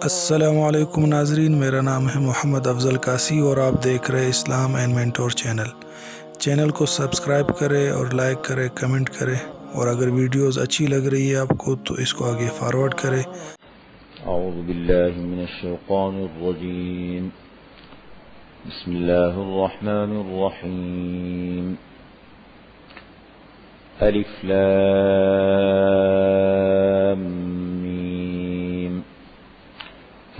السلام علیکم ناظرین، میرا نام ہے محمد افضل قاسی اور آپ دیکھ رہے اسلام اینڈ مینٹور چینل کو سبسکرائب کریں اور لائک کریں، کمنٹ کریں، اور اگر ویڈیوز اچھی لگ رہی ہے آپ کو تو اس کو آگے فارورڈ کریں۔ اعوذ باللہ من الشیطان الرجیم، بسم اللہ الرحمن الرحیم، الف لام میم،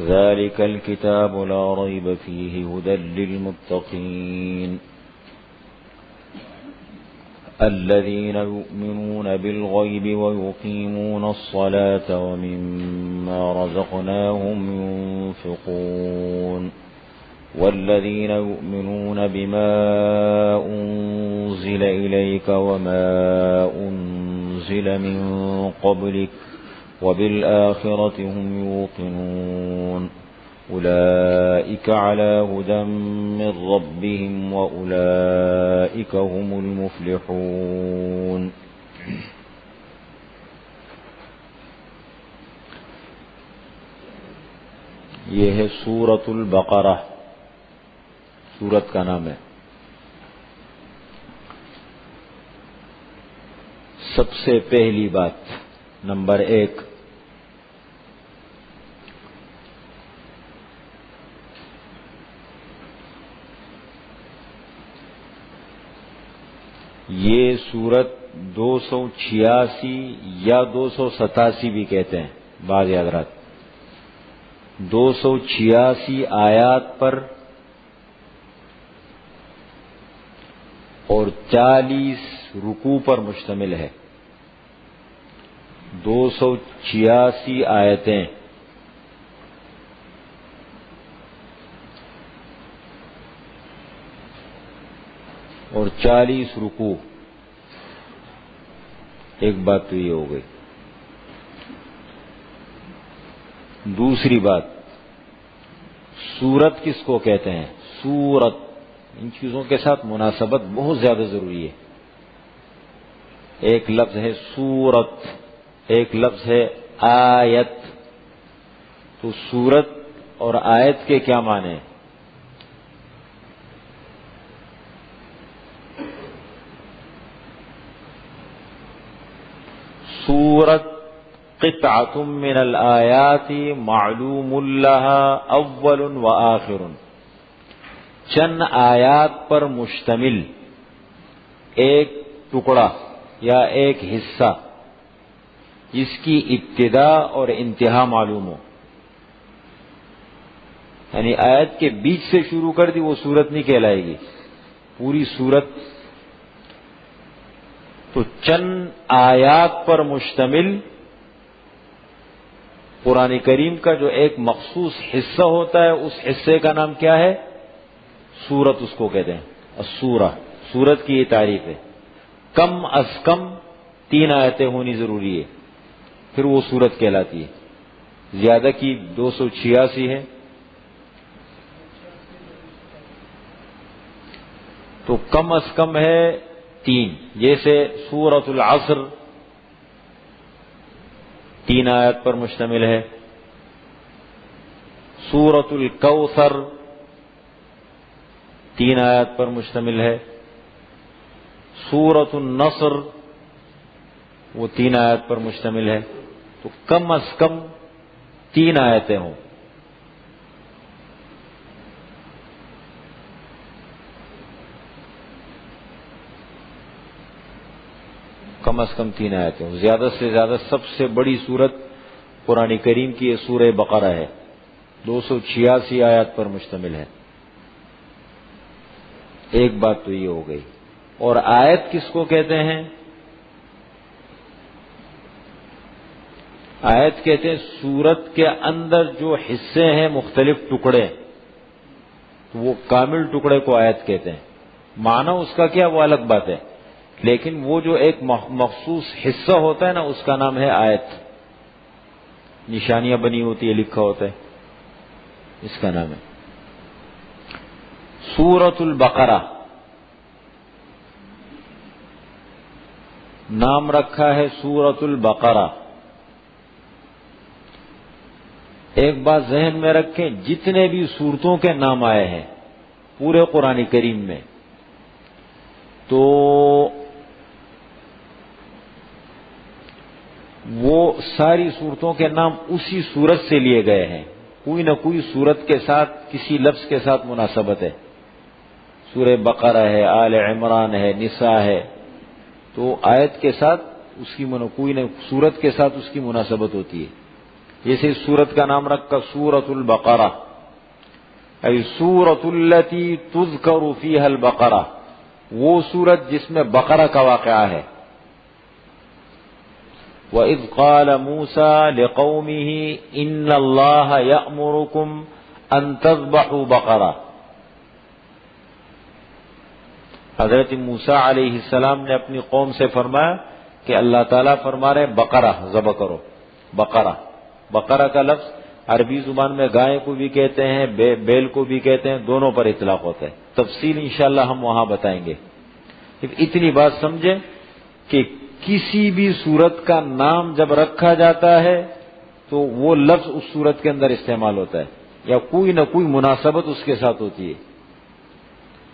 ذلك الكتاب لا ريب فيه هدى للمتقين الذين يؤمنون بالغيب ويقيمون الصلاة ومما رزقناهم ينفقون والذين يؤمنون بما أنزل إليك وما أنزل من قبلك وبالآخرة هم يوقنون أولئك على هدى من ربهم وأولئك هم المفلحون۔ یہ ہے سورۃ البقرہ، سورت کا نام ہے۔ سب سے پہلی بات، نمبر 1، یہ سورت 286 یا 287 بھی کہتے ہیں بعض حضرات، 286 آیات پر اور 40 رکوع پر مشتمل ہے۔ 286 آیتیں اور 40 رکوع۔ ایک بات تو یہ ہو گئی۔ دوسری بات، سورت کس کو کہتے ہیں؟ سورت، ان چیزوں کے ساتھ مناسبت بہت زیادہ ضروری ہے۔ ایک لفظ ہے سورت، ایک لفظ ہے آیت۔ تو سورت اور آیت کے کیا معنی ہیں؟ سورت قطعۃ من الآیات معلوم لها اول و آخر، چند آیات پر مشتمل ایک ٹکڑا یا ایک حصہ جس کی ابتدا اور انتہا معلوم ہو، یعنی آیت کے بیچ سے شروع کر دی وہ سورت نہیں کہلائے گی، پوری سورت۔ تو چند آیات پر مشتمل قرآن کریم کا جو ایک مخصوص حصہ ہوتا ہے، اس حصے کا نام کیا ہے؟ سورت اس کو کہتے ہیں، السورہ۔ سورت کی یہ تعریف ہے، کم از کم 3 آیتیں ہونی ضروری ہے، پھر وہ سورت کہلاتی ہے۔ زیادہ کی 286 ہے، تو کم از کم ہے 3۔ جیسے سورۃ العصر 3 آیات پر مشتمل ہے، سورۃ الکوثر 3 آیات پر مشتمل ہے، سورۃ النصر وہ 3 آیات پر مشتمل ہے۔ تو کم از کم 3 آیتیں ہوں۔ کم از کم 3 آیتیں ہوں۔ زیادہ سے زیادہ سب سے بڑی سورت قرآن کریم کی یہ سورہ بقرہ ہے، 286 آیات پر مشتمل ہے۔ ایک بات تو یہ ہو گئی۔ اور آیت کس کو کہتے ہیں؟ آیت کہتے ہیں سورت کے اندر جو حصے ہیں، مختلف ٹکڑے، وہ کامل ٹکڑے کو آیت کہتے ہیں۔ معنی اس کا کیا وہ الگ بات ہے، لیکن وہ جو ایک مخصوص حصہ ہوتا ہے نا، اس کا نام ہے آیت۔ نشانیاں بنی ہوتی ہے، لکھا ہوتا ہے، اس کا نام ہے سورۃ البقرہ۔ نام رکھا ہے سورۃ البقرہ۔ ایک بات ذہن میں رکھیں، جتنے بھی سورتوں کے نام آئے ہیں پورے قرآن کریم میں، تو وہ ساری سورتوں کے نام اسی سورت سے لیے گئے ہیں، کوئی نہ کوئی سورت کے ساتھ کسی لفظ کے ساتھ مناسبت ہے۔ سورہ بقرہ ہے، آل عمران ہے، نساء ہے، تو آیت کے ساتھ اس کی کوئی نہ سورت کے ساتھ اس کی مناسبت ہوتی ہے۔ جیسے اس سورت کا نام رکھا سورۃ البقرہ، ای سورۃ التی تذکر فیہا البقرہ، وہ سورت جس میں بقرہ کا واقعہ ہے۔ وَإِذْ قَالَ مُوسَىٰ لِقَوْمِهِ إِنَّ اللَّهَ يَأْمُرُكُمْ أَن تَذْبَحُوا بَقَرَةً، حضرت موسیٰ علیہ السلام نے اپنی قوم سے فرمایا کہ اللہ تعالیٰ فرما رہے بقرہ ذبح کرو۔ بقرہ، بقرہ کا لفظ عربی زبان میں گائے کو بھی کہتے ہیں، بیل کو بھی کہتے ہیں، دونوں پر اطلاق ہوتا ہے۔ تفصیل انشاءاللہ ہم وہاں بتائیں گے۔ اتنی بات سمجھیں کہ کسی بھی صورت کا نام جب رکھا جاتا ہے تو وہ لفظ اس صورت کے اندر استعمال ہوتا ہے یا کوئی نہ کوئی مناسبت اس کے ساتھ ہوتی ہے۔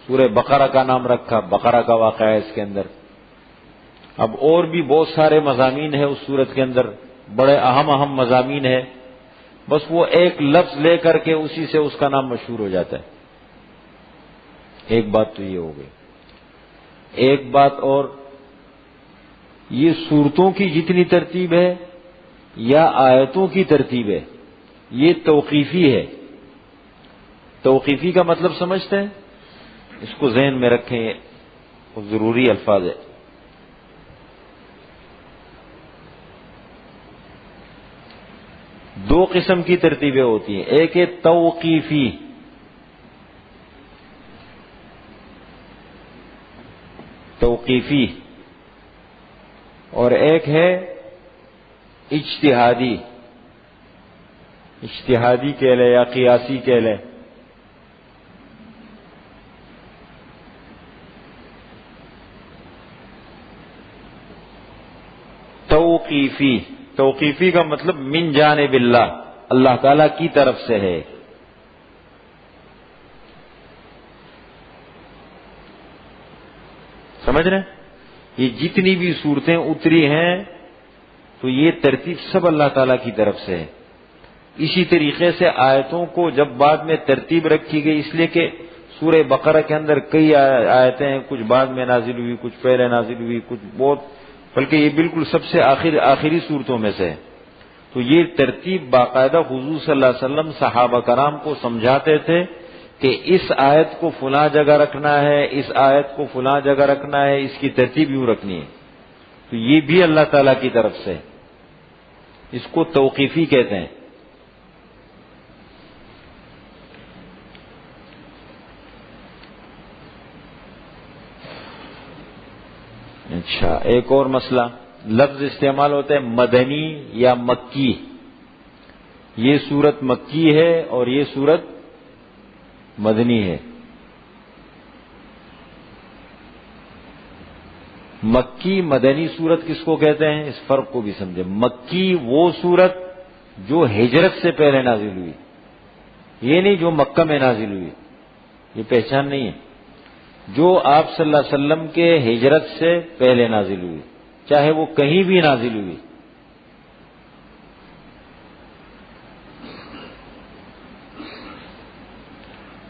سورہ بقرہ کا نام رکھا، بقرہ کا واقعہ ہے اس کے اندر۔ اب اور بھی بہت سارے مضامین ہیں اس صورت کے اندر، بڑے اہم مضامین ہیں، بس وہ ایک لفظ لے کر کے اسی سے اس کا نام مشہور ہو جاتا ہے۔ ایک بات تو یہ ہو گئی۔ ایک بات اور، یہ صورتوں کی جتنی ترتیب ہے یا آیتوں کی ترتیب ہے یہ توقیفی ہے۔ توقیفی کا مطلب سمجھتے ہیں؟ اس کو ذہن میں رکھیں، یہ ضروری الفاظ ہے۔ دو قسم کی ترتیبیں ہوتی ہیں، ایک ہے توقیفی، توقیفی، اور ایک ہے اجتہادی، اجتہادی کہہ لیں یا قیاسی کہہ لیں۔ توقیفی، توقیفی کا مطلب من جانب اللہ، اللہ تعالی کی طرف سے ہے۔ سمجھ رہے ہیں؟ یہ جتنی بھی صورتیں اتری ہیں تو یہ ترتیب سب اللہ تعالیٰ کی طرف سے ہے۔ اسی طریقے سے آیتوں کو جب بعد میں ترتیب رکھی گئی، اس لیے کہ سورہ بقرہ کے اندر کئی آیتیں ہیں، کچھ بعد میں نازل ہوئی، کچھ پہلے نازل ہوئی، کچھ بہت، بلکہ یہ بالکل سب سے آخری صورتوں میں سے ہے۔ تو یہ ترتیب باقاعدہ حضور صلی اللہ علیہ وسلم صحابہ کرام کو سمجھاتے تھے کہ اس آیت کو فلاں جگہ رکھنا ہے، اس آیت کو فلاں جگہ رکھنا ہے، اس کی ترتیب یوں رکھنی ہے۔ تو یہ بھی اللہ تعالیٰ کی طرف سے، اس کو توقیفی کہتے ہیں۔ اچھا، ایک اور مسئلہ، لفظ استعمال ہوتا ہے مدنی یا مکی۔ یہ سورت مکی ہے اور یہ سورت مدنی ہے۔ مکی مدنی سورت کس کو کہتے ہیں، اس فرق کو بھی سمجھیں۔ مکی وہ سورت جو ہجرت سے پہلے نازل ہوئی، یہ نہیں جو مکہ میں نازل ہوئی، یہ پہچان نہیں ہے۔ جو آپ صلی اللہ علیہ وسلم کے ہجرت سے پہلے نازل ہوئی، چاہے وہ کہیں بھی نازل ہوئی۔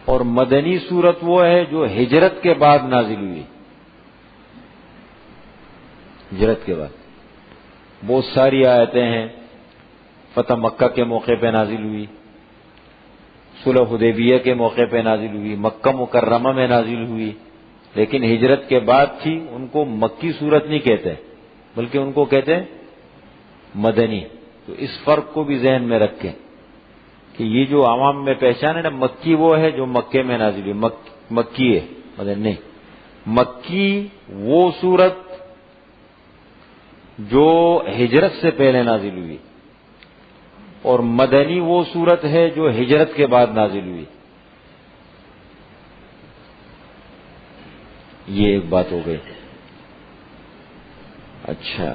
اور مدنی سورت وہ ہے جو ہجرت کے بعد نازل ہوئی، ہجرت کے بعد۔ بہت ساری آیتیں ہیں، فتح مکہ کے موقع پہ نازل ہوئی، صلح حدیبیہ کے موقع پہ نازل ہوئی، مکہ مکرمہ میں نازل ہوئی، لیکن ہجرت کے بعد تھی۔ ان کو مکی سورت نہیں کہتے بلکہ ان کو کہتے ہیں مدنی۔ تو اس فرق کو بھی ذہن میں رکھیں کہ یہ جو عوام میں پہچان ہے نا، مکی وہ ہے جو مکے میں نازل ہوئی، مکی ہے، مدنی نہیں۔ مکی وہ سورت جو ہجرت سے پہلے نازل ہوئی، اور مدنی وہ سورت ہے جو ہجرت کے بعد نازل ہوئی۔ یہ ایک بات ہو گئی۔ اچھا،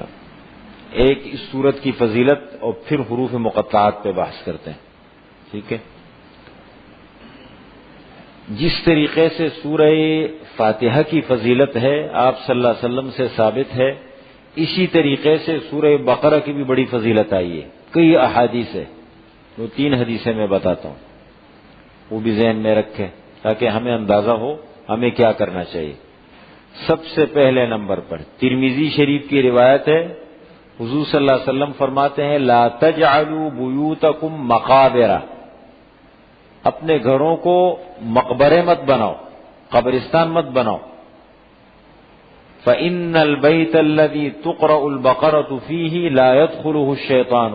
ایک اس سورت کی فضیلت اور پھر حروف مقطعات پہ بحث کرتے ہیں۔ ٹھیک ہے. جس طریقے سے سورہ فاتحہ کی فضیلت ہے آپ صلی اللہ علیہ وسلم سے ثابت ہے، اسی طریقے سے سورہ بقرہ کی بھی بڑی فضیلت آئی ہے. کئی احادیث ہے، وہ 3 حدیثیں میں بتاتا ہوں، وہ بھی ذہن میں رکھیں تاکہ ہمیں اندازہ ہو ہمیں کیا کرنا چاہیے. سب سے پہلے نمبر پر ترمذی شریف کی روایت ہے، حضور صلی اللہ علیہ وسلم فرماتے ہیں لا تجعلوا بیوتکم مقابر، اپنے گھروں کو مقبرے مت بناؤ، قبرستان مت بناؤ. فإن البيت الذي تقرأ البقرة فيه لا يدخله الشيطان،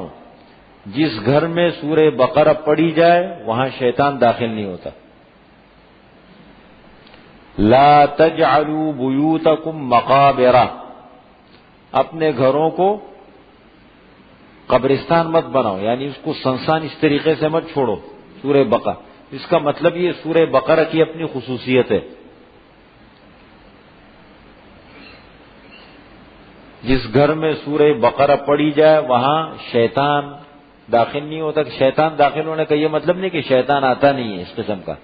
جس گھر میں سورہ بقرہ پڑھی جائے وہاں شیطان داخل نہیں ہوتا. لا تجعلوا بیوتکم مقابر، اپنے گھروں کو قبرستان مت بناؤ، یعنی اس کو سنسان اس طریقے سے مت چھوڑو. سورہ بقرہ، اس کا مطلب یہ سورہ بقرہ کی اپنی خصوصیت ہے. جس گھر میں سورہ بقرہ پڑھی جائے وہاں شیطان داخل نہیں ہوتا. شیطان داخل ہونے کا یہ مطلب نہیں کہ شیطان آتا نہیں ہے، اس قسم کا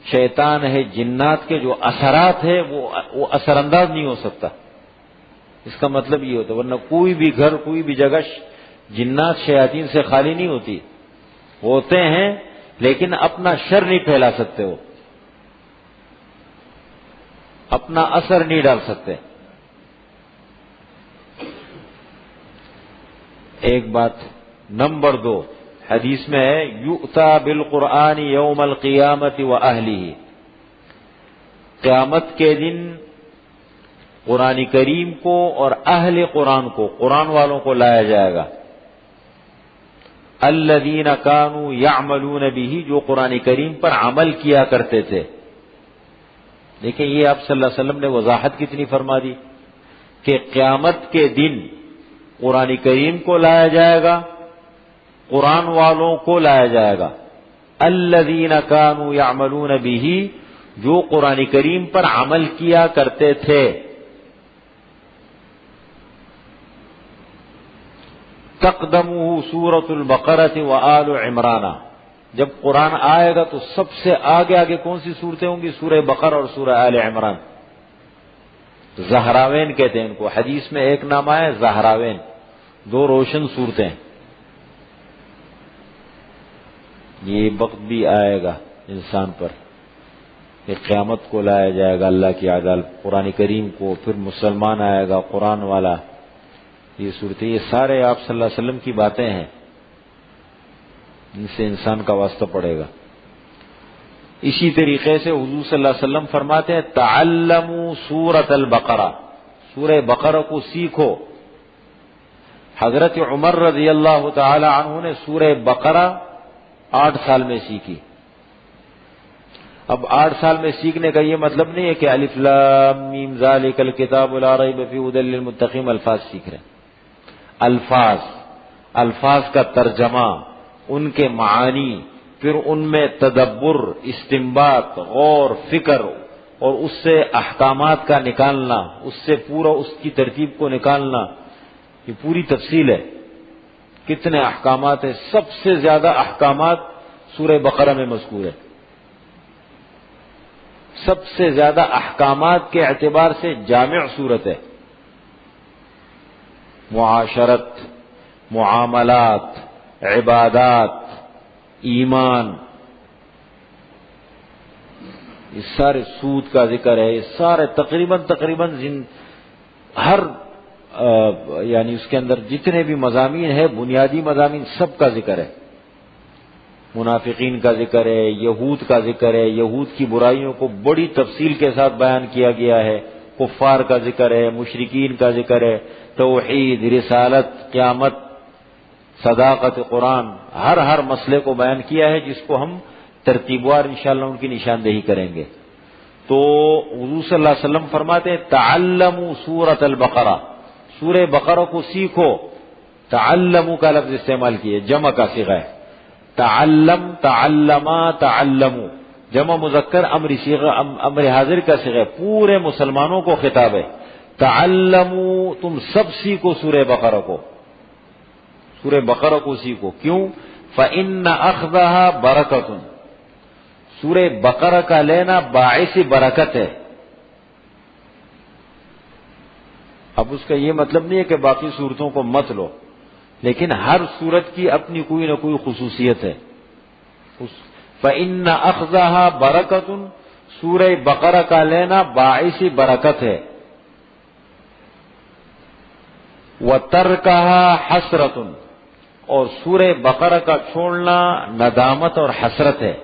شیطان ہے، جنات کے جو اثرات ہے وہ اثر انداز نہیں ہو سکتا. اس کا مطلب یہ ہوتا، ورنہ کوئی بھی گھر کوئی بھی جگہ جنات شیاطین سے خالی نہیں ہوتی، ہوتے ہیں لیکن اپنا شر نہیں پھیلا سکتے، وہ اپنا اثر نہیں ڈال سکتے. ایک بات. نمبر 2 حدیث میں ہے یؤتا بالقرآن یوم القیامت واہلہ، قیامت کے دن قرآن کریم کو اور اہل قرآن کو، قرآن والوں کو لایا جائے گا. الذین کانوا یعملون بہ، جو قرآن کریم پر عمل کیا کرتے تھے. دیکھیں یہ آپ صلی اللہ علیہ وسلم نے وضاحت کتنی فرما دی کہ قیامت کے دن قرآن کریم کو لایا جائے گا، قرآن والوں کو لایا جائے گا. الذین کانوا یعملون بہ، جو قرآن کریم پر عمل کیا کرتے تھے. تقدمہ سورۃ البقرۃ وآل عمران، جب قرآن آئے گا تو سب سے آگے آگے کون سی صورتیں ہوں گی؟ سورہ بقرہ اور سورہ آل عمران. زہراوین کہتے ہیں ان کو، حدیث میں ایک نام آیا زہراوین، 2 روشن صورتیں. یہ وقت بھی آئے گا انسان پر کہ قیامت کو لایا جائے گا اللہ کی عدالت، قرآن کریم کو، پھر مسلمان آئے گا قرآن والا. یہ صورتیں، یہ سارے آپ صلی اللہ علیہ وسلم کی باتیں ہیں، ان سے انسان کا واسطہ پڑے گا. اسی طریقے سے حضور صلی اللہ علیہ وسلم فرماتے ہیں تعلموا سورۃ البقرہ، سورہ بقرہ کو سیکھو. حضرت عمر رضی اللہ تعالی عنہ نے سورہ بقرہ 8 سال میں سیکھی. اب 8 سال میں سیکھنے کا یہ مطلب نہیں ہے کہ الف لام میم ذالک الکتاب لا ریب فیہ ھدی للمتقین الفاظ سیکھ رہے ہیں. الفاظ کا ترجمہ، ان کے معانی، پھر ان میں تدبر، استنباط، غور، فکر، اور اس سے احکامات کا نکالنا، اس سے پورا اس کی ترتیب کو نکالنا، یہ پوری تفصیل ہے. کتنے احکامات ہیں؟ سب سے زیادہ احکامات سورہ بقرہ میں مذکور ہے. سب سے زیادہ احکامات کے اعتبار سے جامع صورت ہے. معاشرت، معاملات، عبادات، ایمان، یہ سارے سود کا ذکر ہے، یہ سارے تقریباً ہر یعنی اس کے اندر جتنے بھی مضامین ہیں، بنیادی مضامین، سب کا ذکر ہے. منافقین کا ذکر ہے، یہود کا ذکر ہے، یہود کی برائیوں کو بڑی تفصیل کے ساتھ بیان کیا گیا ہے. کفار کا ذکر ہے، مشرکین کا ذکر ہے، توحید، رسالت، قیامت، صداقت قرآن، ہر مسئلے کو بیان کیا ہے، جس کو ہم ترتیبوار انشاءاللہ ان کی نشاندہی کریں گے. تو حضور صلی اللہ علیہ وسلم فرماتے ہیں تعلموا سورۃ البقرہ، سورہ بقرہ کو سیکھو. تعلموا کا لفظ استعمال کیے، جمع کا صیغہ ہے. تعلم، تعلما، تعلموا، جمع مذکر امر حاضر کا صیغہ ہے، پورے مسلمانوں کو خطاب ہے. تعلموا، تم سب سیکھو سورہ بقرہ کو، سورہ بقرہ کو سیکھو. کیوں؟ فَإِنَّ أَخْذَهَا بَرَكَةٌ، سورہ بقرہ کا لینا باعث برکت ہے. اب اس کا یہ مطلب نہیں ہے کہ باقی صورتوں کو مت لو، لیکن ہر صورت کی اپنی کوئی نہ کوئی خصوصیت ہے. فَإِنَّ أَخْذَهَا بَرَكَةٌ، سورہ بقرہ کا لینا باعث برکت ہے. وَتَرْكَهَا حَسْرَةٌ، اور سورہ بقرہ کا چھوڑنا ندامت اور حسرت ہے.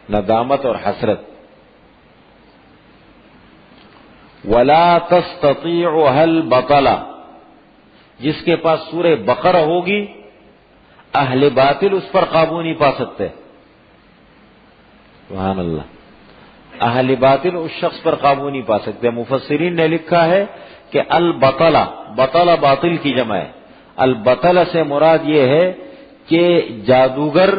ندامت اور حسرت. وَلَا تَسْتَطِيعُهَا الْبَطَلَ، جس کے پاس سورہ بقرہ ہوگی اہل باطل اس پر قابو نہیں پا سکتے. سبحان اللہ، اہل باطل اس شخص پر قابو نہیں پا سکتے. مفسرین نے لکھا ہے کہ البطلہ، بطلہ باطل کی جمع ہے. البطلہ سے مراد یہ ہے کہ جادوگر،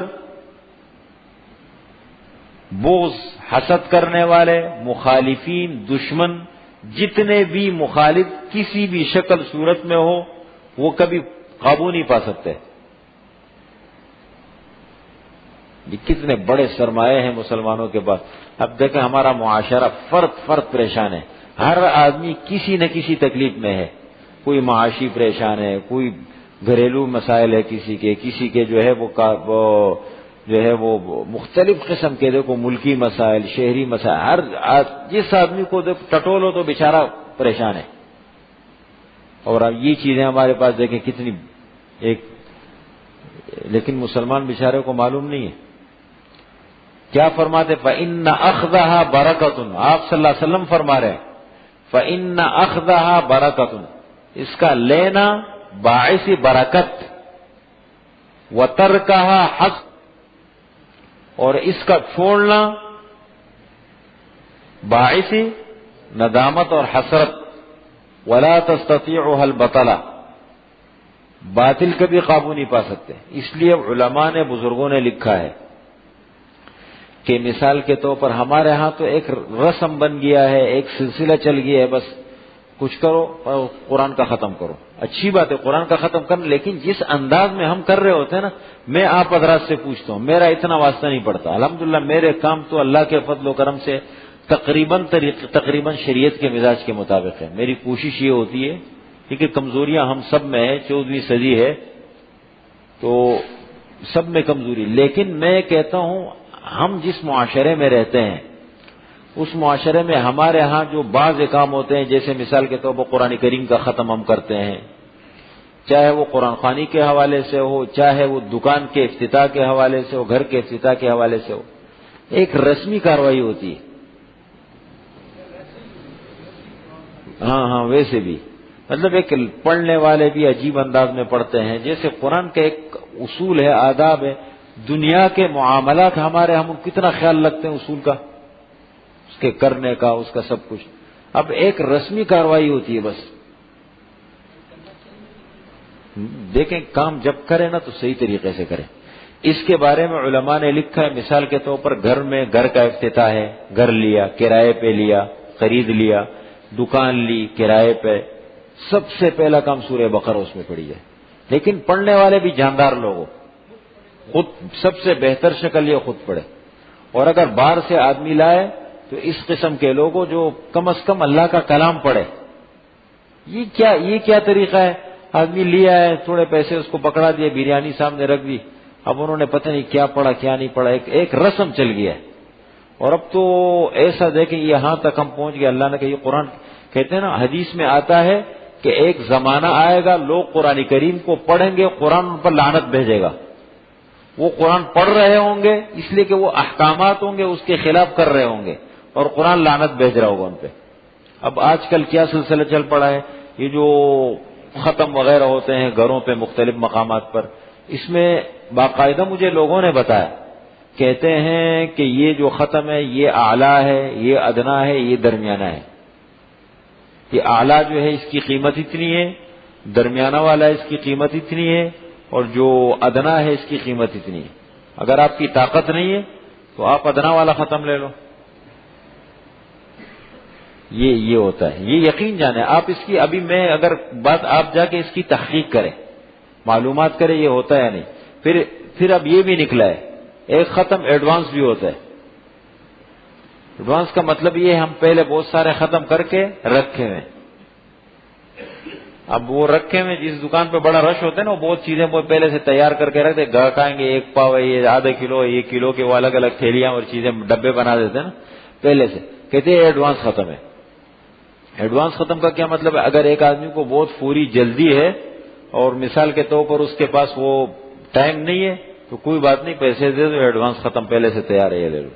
بغض، حسد کرنے والے، مخالفین، دشمن، جتنے بھی مخالف کسی بھی شکل صورت میں ہو وہ کبھی قابو نہیں پا سکتے. یہ کتنے بڑے سرمایے ہیں مسلمانوں کے پاس. اب دیکھیں ہمارا معاشرہ فرد پریشان ہے. ہر آدمی کسی نہ کسی تکلیف میں ہے. کوئی معاشی پریشان ہے، کوئی گھریلو مسائل ہے کسی کے جو ہے وہ مختلف قسم کے دیکھو ملکی مسائل، شہری مسائل. جس آدمی کو ٹٹولو تو بیچارہ پریشان ہے. اور اب یہ چیزیں ہمارے پاس دیکھیں کتنی لیکن مسلمان بیچارے کو معلوم نہیں ہے. کیا فرماتے؟ فَإِنَّ أَخْذَهَا بَرَكَةٌ، آپ صلی اللہ علیہ وسلم فرما رہے ہیں فَإِنَّ أَخْذَهَا بَرَكَةٌ، اس کا لینا باعث برکت. وَتَرْكَهَا حَسْرَةٌ، اور اس کا چھوڑنا باعث ندامت اور حسرت. وَلَا تَسْتَطِيعُهَا الْبَطَلَ، باطل کبھی قابو نہیں پا سکتے. اس لیے علماء نے، بزرگوں نے لکھا ہے کہ مثال کے طور پر ہمارے ہاں تو ایک رسم بن گیا ہے، ایک سلسلہ چل گیا ہے، بس کچھ کرو قرآن کا ختم کرو. اچھی بات ہے قرآن کا ختم کرنا، لیکن جس انداز میں ہم کر رہے ہوتے ہیں نا، میں آپ حضرات سے پوچھتا ہوں، میرا اتنا واسطہ نہیں پڑتا. الحمدللہ میرے کام تو اللہ کے فضل و کرم سے تقریباً شریعت کے مزاج کے مطابق ہے. میری کوشش یہ ہوتی ہے، کیونکہ کمزوریاں ہم سب میں ہیں، 14ویں صدی ہے تو سب میں کمزوری. لیکن میں کہتا ہوں ہم جس معاشرے میں رہتے ہیں اس معاشرے میں ہمارے ہاں جو بعض کام ہوتے ہیں، جیسے مثال کے طور پر قرآن کریم کا ختم ہم کرتے ہیں، چاہے وہ قرآن خوانی کے حوالے سے ہو، چاہے وہ دکان کے افتتاح کے حوالے سے ہو، گھر کے افتتاح کے حوالے سے ہو، ایک رسمی کارروائی ہوتی ہے. ہاں ویسے بھی مطلب ایک پڑھنے والے بھی عجیب انداز میں پڑھتے ہیں. جیسے قرآن کا ایک اصول ہے، آداب ہے. دنیا کے معاملات ہمارے ہم کتنا خیال رکھتے ہیں اصول کا، اس کے کرنے کا، اس کا سب کچھ. اب ایک رسمی کارروائی ہوتی ہے بس. دیکھیں کام جب کریں نا تو صحیح طریقے سے کریں. اس کے بارے میں علماء نے لکھا ہے، مثال کے طور پر گھر میں گھر کا افتتاح ہے، گھر لیا، کرائے پہ لیا، خرید لیا، دکان لی کرائے پہ، سب سے پہلا کام سورہ بقرہ اس میں پڑھی ہے. لیکن پڑھنے والے بھی جاندار لوگ ہو، خود سب سے بہتر شکل یہ خود پڑھے. اور اگر باہر سے آدمی لائے تو اس قسم کے لوگوں جو کم از کم اللہ کا کلام پڑھے. یہ کیا طریقہ ہے؟ آدمی لیا ہے، تھوڑے پیسے اس کو پکڑا دیے، بریانی سامنے رکھ دی، اب انہوں نے پتہ نہیں کیا پڑھا کیا نہیں پڑھا. ایک رسم چل گیا ہے. اور اب تو ایسا دیکھیں یہاں تک ہم پہنچ گئے. اللہ نے کہ یہ قرآن کہتے ہیں نا، حدیث میں آتا ہے کہ ایک زمانہ آئے گا لوگ قرآن کریم کو پڑھیں گے، قرآن ان پر لعنت بھیجے گا. وہ قرآن پڑھ رہے ہوں گے اس لیے کہ وہ احکامات ہوں گے اس کے خلاف کر رہے ہوں گے، اور قرآن لعنت بھیج رہا ہوگا ان پہ. اب آج کل کیا سلسلہ چل پڑا ہے، یہ جو ختم وغیرہ ہوتے ہیں گھروں پہ مختلف مقامات پر، اس میں باقاعدہ مجھے لوگوں نے بتایا، کہتے ہیں کہ یہ جو ختم ہے یہ اعلیٰ ہے، یہ ادنا ہے، یہ درمیانہ ہے. یہ اعلیٰ جو ہے اس کی قیمت اتنی ہے، درمیانہ والا اس کی قیمت اتنی ہے، اور جو ادنا ہے اس کی قیمت اتنی ہے. اگر آپ کی طاقت نہیں ہے تو آپ ادنا والا ختم لے لو. یہ ہوتا ہے، یہ یقین جانے. آپ اس کی ابھی میں اگر بات آپ جا کے اس کی تحقیق کریں، معلومات کرے یہ ہوتا ہے نہیں. پھر اب یہ بھی نکلا ہے ایک ختم ایڈوانس بھی ہوتا ہے. ایڈوانس کا مطلب یہ ہے ہم پہلے بہت سارے ختم کر کے رکھے ہوئے. اب وہ رکھے ہوئے جس دکان پہ بڑا رش ہوتا ہے نا وہ بہت چیزیں وہ پہلے سے تیار کر کے رکھتے. گاہک آئیں گے 1 پاؤ یہ آدھا کلو 1 کلو کے وہ الگ الگ تھیلیاں اور چیزیں ڈبے بنا دیتے ہیں نا پہلے سے. کہتے ہیں ایڈوانس ختم ہے. ایڈوانس ختم کا کیا مطلب ہے؟ اگر ایک آدمی کو بہت فوری جلدی ہے اور مثال کے طور پر اس کے پاس وہ ٹائم نہیں ہے تو کوئی بات نہیں پیسے دے دو ایڈوانس ختم پہلے سے تیار ہے یہ لے لو.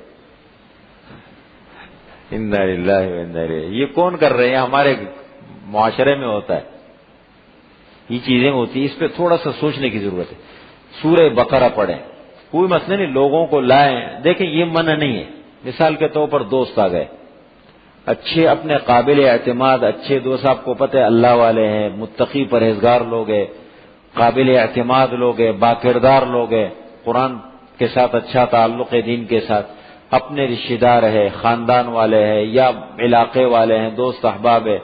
انا للہ و انا الیہ. یہ کون کر رہے ہیں؟ ہمارے معاشرے میں ہوتا ہے یہ چیزیں ہوتی ہیں. اس پہ تھوڑا سا سوچنے کی ضرورت ہے. سورہ بقرہ پڑھیں کوئی مسئلہ نہیں لوگوں کو لائیں. دیکھیں یہ منع نہیں ہے. مثال کے طور پر دوست آ گئے اچھے اپنے قابل اعتماد اچھے دوست آپ کو پتہ ہے اللہ والے ہیں متقی پرہیزگار لوگ ہیں قابل اعتماد لوگ ہیں باکردار لوگ ہیں قرآن کے ساتھ اچھا تعلق ہے دین کے ساتھ اپنے رشتہ دار ہے خاندان والے ہیں یا علاقے والے ہیں دوست احباب ہے.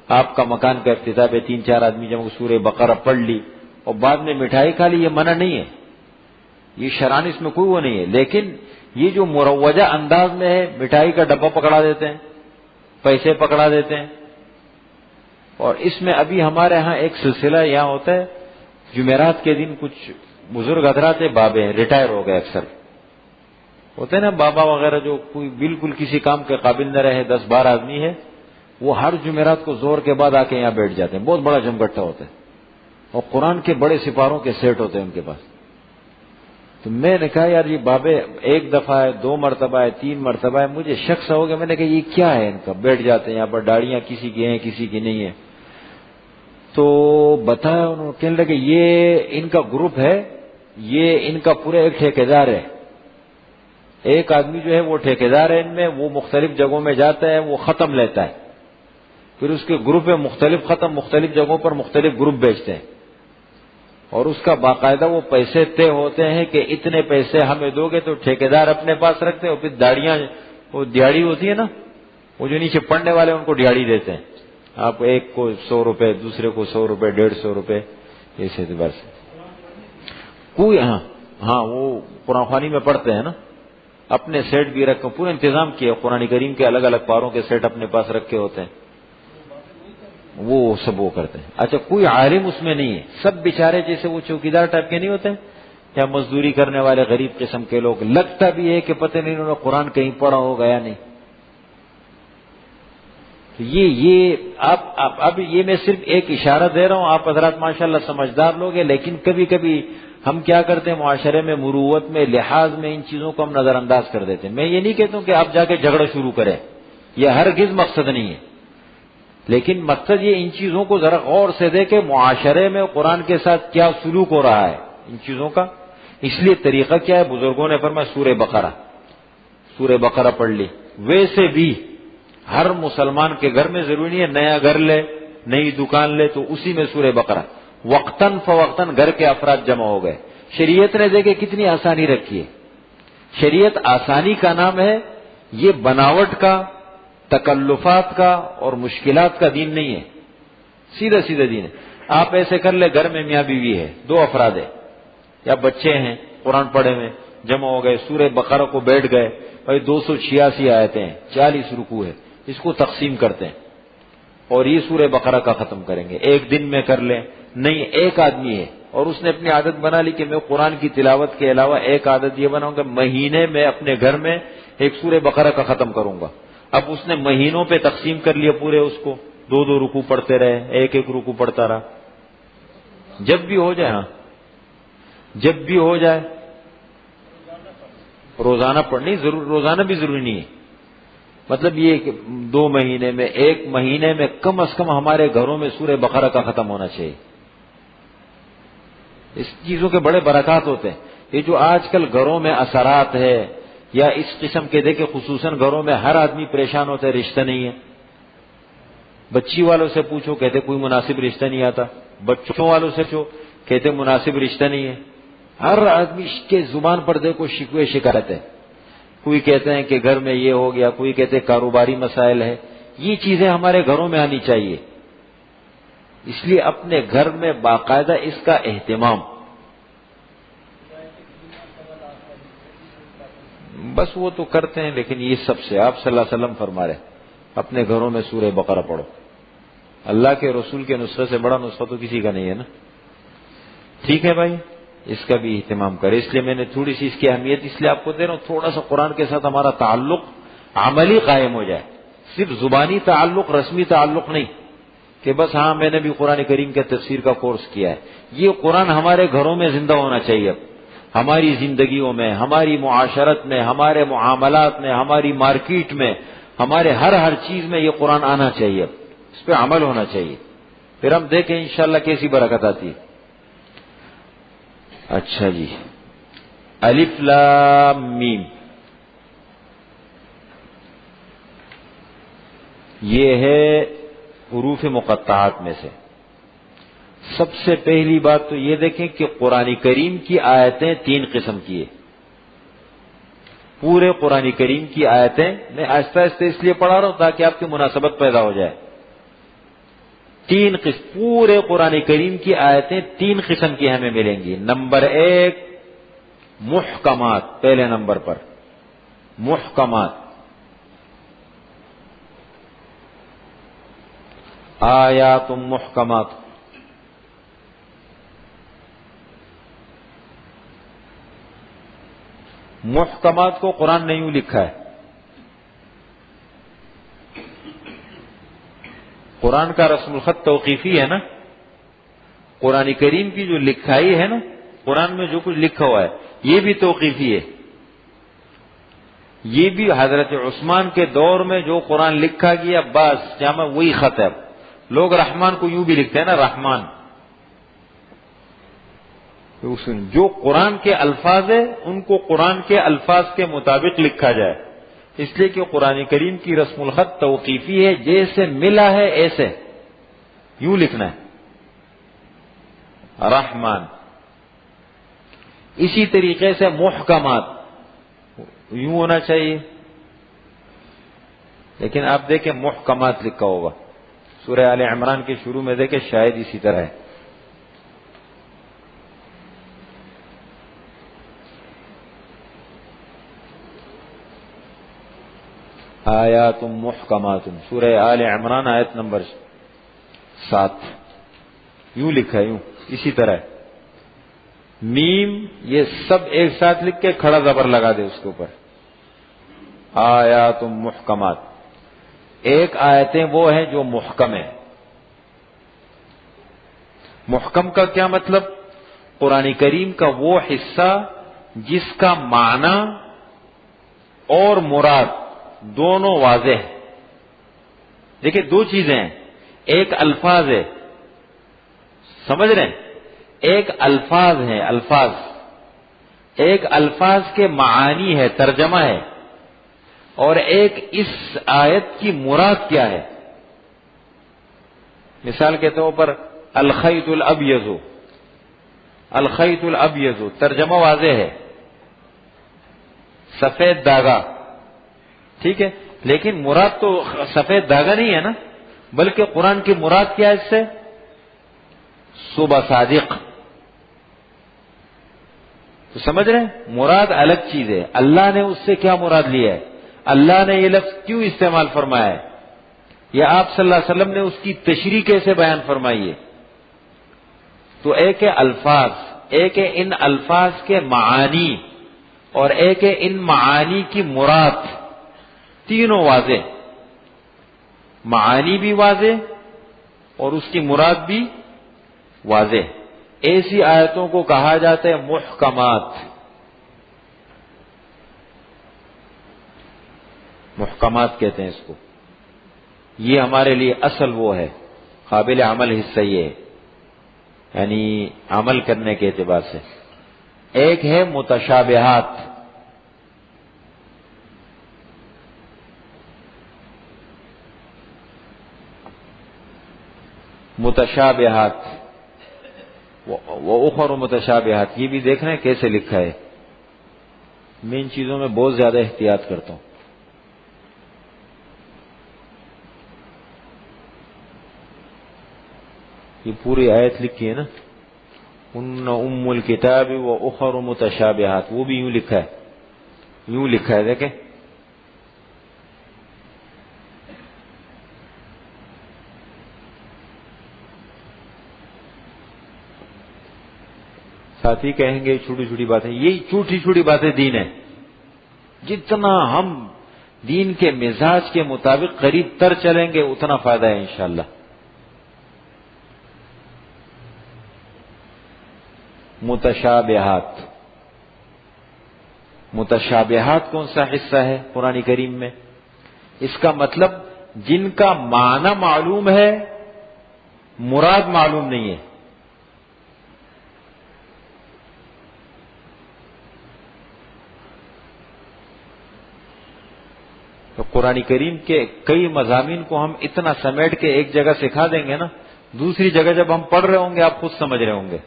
آپ کا مکان کا افتتاح ہے 3-4 آدمی جب سورہ بقرہ پڑھ لی اور بعد میں مٹھائی کھا لی یہ منع نہیں ہے. یہ شران اس میں کوئی وہ نہیں ہے. لیکن یہ جو مروجہ انداز میں ہے مٹھائی کا ڈبہ پکڑا دیتے ہیں پیسے پکڑا دیتے ہیں. اور اس میں ابھی ہمارے ہاں ایک سلسلہ یہاں ہوتا ہے جمعرات کے دن کچھ بزرگ حضرات بابے ہیں ریٹائر ہو گئے اکثر ہوتے ہیں نا بابا وغیرہ جو کوئی بالکل کسی کام کے قابل نہ رہے 10-12 آدمی ہے وہ ہر جمعرات کو زور کے بعد آ کے یہاں بیٹھ جاتے ہیں. بہت بڑا جمگٹا ہوتا ہے اور قرآن کے بڑے سپاروں کے سیٹ ہوتے ہیں ان کے پاس. تو میں نے کہا یار یہ بابے 1 دفعہ ہے 2 مرتبہ ہے 3 مرتبہ ہے مجھے شک سا ہو گیا. میں نے کہا یہ کیا ہے ان کا بیٹھ جاتے ہیں یہاں پر داڑیاں کسی کی ہیں کسی کی نہیں ہیں. تو بتایا انہوں نے کہنے لگے یہ ان کا گروپ ہے یہ ان کا پورا ایک ٹھیکیدار ہے. ایک آدمی جو ہے وہ ٹھیکیدار ہے ان میں وہ مختلف جگہوں میں جاتا ہے وہ ختم لیتا ہے پھر اس کے گروپ میں مختلف ختم مختلف جگہوں پر مختلف گروپ بیچتے ہیں اور اس کا باقاعدہ وہ پیسے طے ہوتے ہیں کہ اتنے پیسے ہمیں دو گے تو ٹھیکیدار اپنے پاس رکھتے ہیں اور پھر داڑیاں وہ دیہڑی ہوتی ہے نا وہ جو نیچے پڑنے والے ان کو دیہڑی دیتے ہیں. آپ ایک کو 100 روپے دوسرے کو 100 روپے 150 روپے اس اعتبار سے کوئی ہاں وہ قرآن خوانی میں پڑھتے ہیں نا اپنے سیٹ بھی رکھے پورا انتظام کیا قرآن کریم کے الگ الگ پاروں کے سیٹ اپنے پاس رکھے ہوتے ہیں وہ سب وہ کرتے ہیں. اچھا کوئی عالم اس میں نہیں ہے سب بیچارے جیسے وہ چوکیدار ٹائپ کے نہیں ہوتے یا مزدوری کرنے والے غریب قسم کے لوگ لگتا بھی ہے کہ پتہ نہیں انہوں نے قرآن کہیں پڑھا ہوگا یا نہیں. یہ اب یہ میں صرف ایک اشارہ دے رہا ہوں آپ حضرات ماشاءاللہ سمجھدار لوگ ہیں لیکن کبھی کبھی ہم کیا کرتے ہیں معاشرے میں مروت میں لحاظ میں ان چیزوں کو ہم نظر انداز کر دیتے ہیں. میں یہ نہیں کہتا ہوں کہ آپ جا کے جھگڑا شروع کریں یہ ہرگز مقصد نہیں ہے لیکن مقصد یہ ان چیزوں کو ذرا غور سے دے کہ معاشرے میں قرآن کے ساتھ کیا سلوک ہو رہا ہے ان چیزوں کا. اس لیے طریقہ کیا ہے بزرگوں نے فرمایا سورہ بقرہ پڑھ لی. ویسے بھی ہر مسلمان کے گھر میں ضروری نہیں ہے نیا گھر لے نئی دکان لے تو اسی میں سورہ بقرہ وقتاً فوقتاً گھر کے افراد جمع ہو گئے. شریعت نے دیکھے کتنی آسانی رکھی ہے. شریعت آسانی کا نام ہے یہ بناوٹ کا تکلفات کا اور مشکلات کا دین نہیں ہے سیدھا دین ہے. آپ ایسے کر لے گھر میں میاں بیوی ہے 2 افراد ہے یا بچے ہیں قرآن پڑھے میں جمع ہو گئے سورہ بقرہ کو بیٹھ گئے بھائی 286 آیتیں ہیں 40 رکوع ہے اس کو تقسیم کرتے ہیں اور یہ سورہ بقرہ کا ختم کریں گے. ایک دن میں کر لیں نہیں ایک آدمی ہے اور اس نے اپنی عادت بنا لی کہ میں قرآن کی تلاوت کے علاوہ ایک عادت یہ بناؤں گا مہینے میں اپنے گھر میں ایک سورہ بقرہ کا ختم کروں گا. اب اس نے مہینوں پہ تقسیم کر لیا پورے اس کو 2 رکوع پڑھتے رہے ایک رکوع پڑھتا رہا. جب بھی ہو جائے روزانہ پڑھنی روزانہ بھی ضروری نہیں ہے. مطلب یہ کہ 2 مہینے میں 1 مہینے میں کم از کم ہمارے گھروں میں سورہ بقرہ کا ختم ہونا چاہیے. اس چیزوں کے بڑے برکات ہوتے ہیں. یہ جو آج کل گھروں میں اثرات ہے یا اس قسم کے دیکھیں خصوصاً گھروں میں ہر آدمی پریشان ہوتا ہے رشتہ نہیں ہے. بچی والوں سے پوچھو کہتے کوئی مناسب رشتہ نہیں آتا. بچوں والوں سے پوچھو کہتے مناسب رشتہ نہیں ہے. ہر آدمی کے زبان پر دیکھو شکوے شکایت ہے. کوئی کہتے ہیں کہ گھر میں یہ ہو گیا کوئی کہتے ہیں کاروباری مسائل ہے. یہ چیزیں ہمارے گھروں میں آنی چاہیے. اس لیے اپنے گھر میں باقاعدہ اس کا اہتمام. بس وہ تو کرتے ہیں، لیکن یہ سب سے آپ صلی اللہ علیہ وسلم فرما رہے اپنے گھروں میں سورہ بقرہ پڑھو. اللہ کے رسول کے نسخے سے بڑا نسخہ تو کسی کا نہیں ہے نا. ٹھیک ہے بھائی، اس کا بھی اہتمام کرے. اس لیے میں نے تھوڑی سی اس کی اہمیت اس لیے آپ کو دے رہا ہوں، تھوڑا سا قرآن کے ساتھ ہمارا تعلق عملی قائم ہو جائے. صرف زبانی تعلق، رسمی تعلق نہیں کہ بس ہاں میں نے بھی قرآن کریم کے تفسیر کا کورس کیا ہے. یہ قرآن ہمارے گھروں میں زندہ ہونا چاہیے. اب ہماری زندگیوں میں، ہماری معاشرت میں، ہمارے معاملات میں، ہماری مارکیٹ میں، ہمارے ہر چیز میں یہ قرآن آنا چاہیے. اب اس پہ عمل ہونا چاہیے. پھر ہم دیکھیں انشاءاللہ کیسی برکت آتی ہے. اچھا جی، الف لام میم، یہ ہے حروف مقطعات میں سے. سب سے پہلی بات تو یہ دیکھیں کہ قرآن کریم کی آیتیں 3 قسم کی ہیں. پورے قرآن کریم کی آیتیں میں آہستہ آہستہ اس لیے پڑھا رہا ہوں تاکہ آپ کی مناسبت پیدا ہو جائے. 3 قسم پورے قرآن کریم کی آیتیں 3 قسم کی ہمیں ملیں گی. نمبر 1 محکمات، پہلے نمبر پر محکمات، آیات محکمات. محکمات کو قرآن نے یوں لکھا ہے. قرآن کا رسم الخط توقیفی ہے نا. قرآن کریم کی جو لکھائی ہے نا، قرآن میں جو کچھ لکھا ہوا ہے یہ بھی توقیفی ہے. یہ بھی حضرت عثمان کے دور میں جو قرآن لکھا گیا بس جامع وہی خط ہے. لوگ رحمان کو یوں بھی لکھتے ہیں نا، رحمان. جو قرآن کے الفاظ ہیں ان کو قرآن کے الفاظ کے مطابق لکھا جائے. اس لیے کہ قرآن کریم کی رسم الخط توقیفی ہے، جیسے ملا ہے ایسے یوں لکھنا ہے رحمان. اسی طریقے سے محکمات یوں ہونا چاہیے، لیکن آپ دیکھیں محکمات لکھا ہوگا. سورہ آل عمران کے شروع میں دیکھیں شاید اسی طرح ہے. آیات محکمات، سورہ آل عمران آیت نمبر 7 یوں لکھا ہے، یوں اسی طرح ہے. میم یہ سب ایک ساتھ لکھ کے کھڑا زبر لگا دے اس کے اوپر. آیات محکمات. ایک آیتیں وہ ہیں جو محکم ہیں. محکم کا کیا مطلب؟ قرآن کریم کا وہ حصہ جس کا معنی اور مراد دونوں واضح ہے. دیکھیں 2 چیزیں ہیں، ایک الفاظ ہے، سمجھ رہے ہیں؟ ایک الفاظ ہے، الفاظ، ایک الفاظ کے معانی ہے، ترجمہ ہے، اور ایک اس آیت کی مراد کیا ہے. مثال کے طور پر الخیط الابیض، الخیط الابیض ترجمہ واضح ہے، سفید داغا، ٹھیک ہے، لیکن مراد تو سفید داغا نہیں ہے نا، بلکہ قرآن کی مراد کیا ہے اس سے؟ صبح صادق. تو سمجھ رہے ہیں؟ مراد الگ چیز ہے. اللہ نے اس سے کیا مراد لیا ہے؟ اللہ نے یہ لفظ کیوں استعمال فرمایا ہے، یا آپ صلی اللہ علیہ وسلم نے اس کی تشریح کیسے بیان فرمائی ہے؟ تو ایک ہے الفاظ، ایک ہے ان الفاظ کے معانی، اور ایک ہے ان معانی کی مراد. تینوں واضح، معانی بھی واضح اور اس کی مراد بھی واضح. ایسی آیتوں کو کہا جاتا ہے محکمات. محکمات کہتے ہیں اس کو. یہ ہمارے لیے اصل وہ ہے، قابل عمل حصہ یہ ہے، یعنی عمل کرنے کے اعتبار سے. ایک ہے متشابہات. متشابہات وَأُخَرُ متشابہات، یہ بھی دیکھ رہے ہیں کیسے لکھا ہے. میں ان چیزوں میں بہت زیادہ احتیاط کرتا ہوں. یہ پوری آیت لکھی ہے نا، ان ام الکتاب و اخر متشابہات، وہ بھی یوں لکھا ہے، یوں لکھا ہے، دیکھیں ساتھی کہیں گے چھوٹی چھوٹی باتیں، یہی چھوٹی چھوٹی باتیں دین ہے. جتنا ہم دین کے مزاج کے مطابق قریب تر چلیں گے اتنا فائدہ ہے انشاءاللہ. متشابہات، متشابہات کون سا حصہ ہے قرآن کریم میں؟ اس کا مطلب جن کا معنی معلوم ہے مراد معلوم نہیں ہے. تو قرآن کریم کے کئی مضامین کو ہم اتنا سمیٹ کے ایک جگہ سکھا دیں گے نا، دوسری جگہ جب ہم پڑھ رہے ہوں گے آپ خود سمجھ رہے ہوں گے.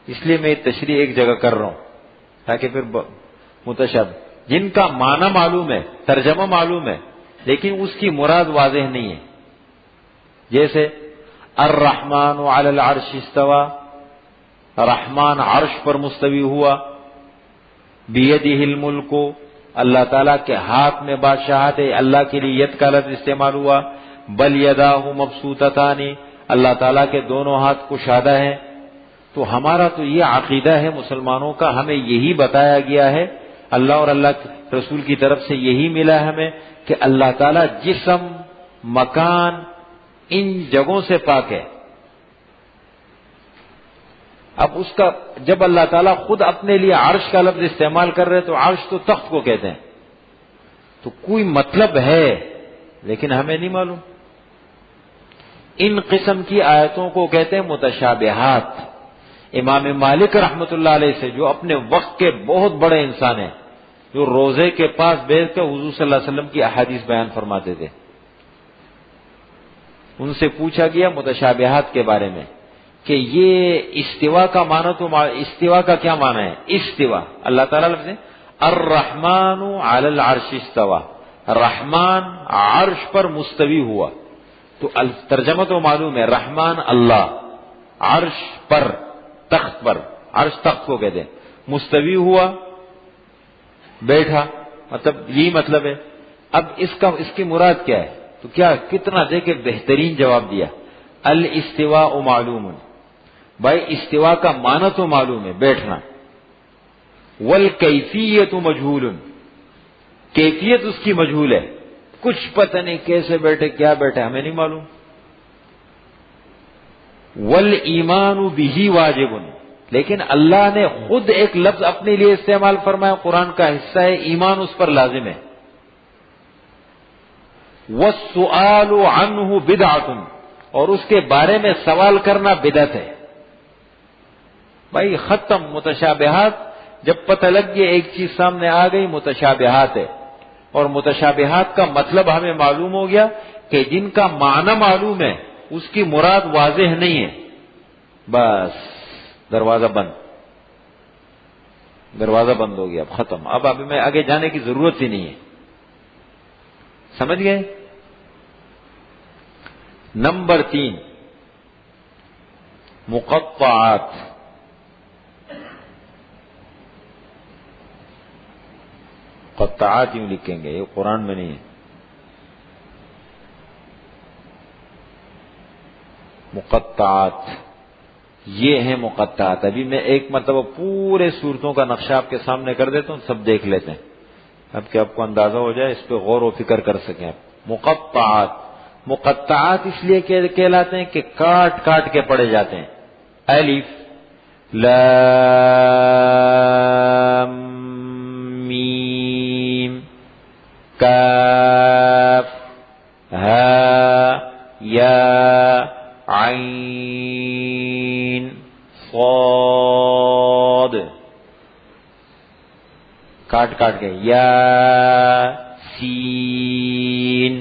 اس لیے میں تشریح ایک جگہ کر رہا ہوں تاکہ پھر متشابہ جن کا معنی معلوم ہے، ترجمہ معلوم ہے، لیکن اس کی مراد واضح نہیں ہے. جیسے الرحمن علی العرش استوى، رحمان عرش پر مستوی ہوا. بیدہ الملک، اللہ تعالیٰ کے ہاتھ میں بادشاہت ہے، اللہ کے لیے ید کا لفظ استعمال ہوا. بل یداہ مبسوطتان، اللہ تعالیٰ کے دونوں ہاتھ کشادہ ہیں. تو ہمارا تو یہ عقیدہ ہے مسلمانوں کا، ہمیں یہی بتایا گیا ہے، اللہ اور اللہ کے رسول کی طرف سے یہی ملا ہے ہمیں کہ اللہ تعالیٰ جسم، مکان، ان جگہوں سے پاک ہے. اب اس کا جب اللہ تعالیٰ خود اپنے لیے عرش کا لفظ استعمال کر رہے تو عرش تو تخت کو کہتے ہیں، تو کوئی مطلب ہے لیکن ہمیں نہیں معلوم. ان قسم کی آیتوں کو کہتے ہیں متشابہات. امام مالک رحمۃ اللہ علیہ سے، جو اپنے وقت کے بہت بڑے انسان ہیں، جو روزے کے پاس بیٹھ کر حضور صلی اللہ علیہ وسلم کی احادیث بیان فرماتے تھے، ان سے پوچھا گیا متشابہات کے بارے میں کہ یہ استوا کا معنی، تو استوا کا کیا معنی ہے؟ استوا اللہ تعالیٰ لفظ ہے الرحمن علی العرش استوى، رحمان عرش پر مستوی ہوا. تو ترجمہ تو معلوم ہے، رحمان اللہ، عرش پر، تخت پر، عرش تخت کو کہتے ہیں، مستوی ہوا بیٹھا، مطلب یہی مطلب ہے. اب اس کی مراد کیا ہے؟ تو کیا کتنا دیکھے بہترین جواب دیا. الاستواء معلوم، بھائی استوا کا معنی تو معلوم ہے، بیٹھنا. والکیفیت مجہول، کیفیت اس کی مجہول ہے، کچھ پتہ نہیں کیسے بیٹھے، کیا بیٹھے، ہمیں نہیں معلوم. والایمان بہ واجب، لیکن اللہ نے خود ایک لفظ اپنے لیے استعمال فرمایا، قرآن کا حصہ ہے، ایمان اس پر لازم ہے. والسؤال عنہ بدعۃ، اور اس کے بارے میں سوال کرنا بدعت ہے. بھائی ختم متشابہات. جب پتہ لگ گیا ایک چیز سامنے آ گئی متشابہات ہے، اور متشابہات کا مطلب ہمیں معلوم ہو گیا کہ جن کا معنی معلوم ہے اس کی مراد واضح نہیں ہے، بس دروازہ بند، دروازہ بند ہو گیا، اب ختم. اب میں آگے جانے کی ضرورت ہی نہیں ہے. سمجھ گئے؟ نمبر 3 مقطعات. مقطعات یوں لکھیں گے، یہ قرآن میں نہیں ہے. مقطعات یہ ہیں مقطعات. ابھی میں ایک مرتبہ پورے صورتوں کا نقشہ آپ کے سامنے کر دیتا ہوں، سب دیکھ لیتے ہیں اب کہ آپ کو اندازہ ہو جائے، اس پہ غور و فکر کر سکیں آپ. مقطعات، مقطعات اس لیے کہلاتے ہیں کہ کاٹ کاٹ کے پڑھے جاتے ہیں. الف لام میم کاف ہا یا عین صاد، کاٹ کاٹ کے، یا سین،